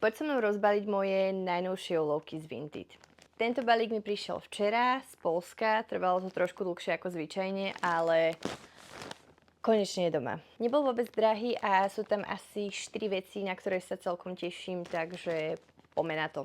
Poď so mnou rozbaliť moje najnovšie úlovky z Vinted. Tento balík mi prišiel včera z Poľska, trvalo to trošku dlhšie ako zvyčajne, ale konečne je doma. Nebol vôbec drahý a sú tam asi 4 veci, na ktoré sa celkom teším, takže poďme na to.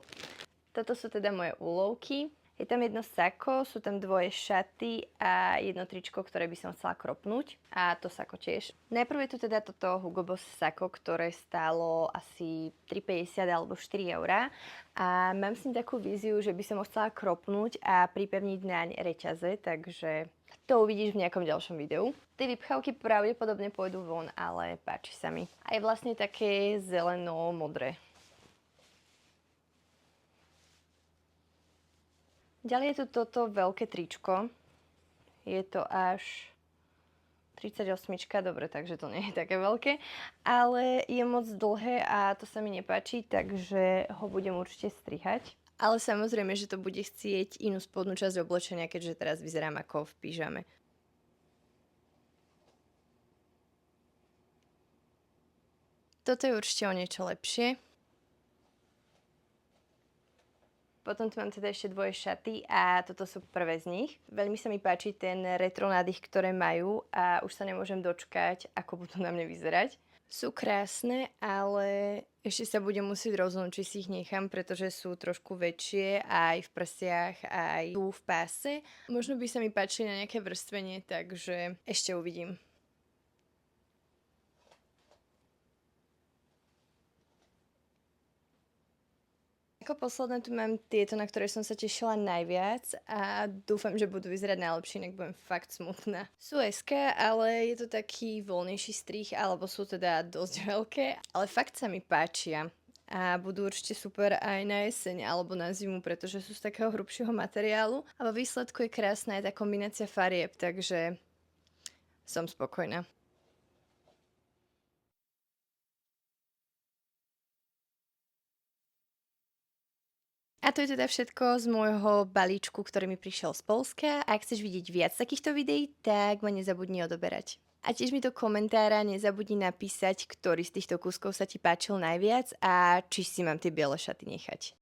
Toto sú teda moje úlovky. Je tam jedno sako, sú tam dvoje šaty a jedno tričko, ktoré by som chcela kropnúť. A to sako tiež. Najprv je tu teda toto Hugo Boss sako, ktoré stálo asi 3,50 alebo 4 eurá. A mám s ním takú víziu, že by som ho chcela kropnúť a pripevniť naň reťaze, takže to uvidíš v nejakom ďalšom videu. Tie vypchávky pravdepodobne pôjdu von, ale páči sa mi. A je vlastne také zeleno-modré. Ďalej je tu toto veľké tričko. Je to až 38, dobre, takže to nie je také veľké, ale je moc dlhé a to sa mi nepáči, takže ho budem určite strihať. Ale samozrejme, že to bude chcieť inú spodnú časť oblečenia, keďže teraz vyzerám ako v pyžame. Toto je určite o niečo lepšie. Potom tu mám teda ešte dvoje šaty a toto sú prvé z nich. Veľmi sa mi páči ten retro nádych, ktoré majú a už sa nemôžem dočkať, ako budú na mne vyzerať. Sú krásne, ale ešte sa budem musieť rozhodnúť, či si ich nechám, pretože sú trošku väčšie aj v prsiach, aj tu v páse. Možno by sa mi páčili na nejaké vrstvenie, takže ešte uvidím. Ako posledné tu mám tieto, na ktoré som sa tešila najviac a dúfam, že budú vyzerať najlepšie, inak budem fakt smutná. Sú SK, ale je to taký voľnejší strih, alebo sú teda dosť veľké, ale fakt sa mi páčia. A budú určite super aj na jeseň alebo na zimu, pretože sú z takého hrubšieho materiálu a vo výsledku je krásna aj tá kombinácia farieb, takže som spokojná. A to je teda všetko z môjho balíčku, ktorý mi prišiel z Poľska. Ak chceš vidieť viac takýchto videí, tak ma nezabudni odoberať. A tiež mi do komentára nezabudni napísať, ktorý z týchto kúskov sa ti páčil najviac a či si mám tie biele šaty nechať.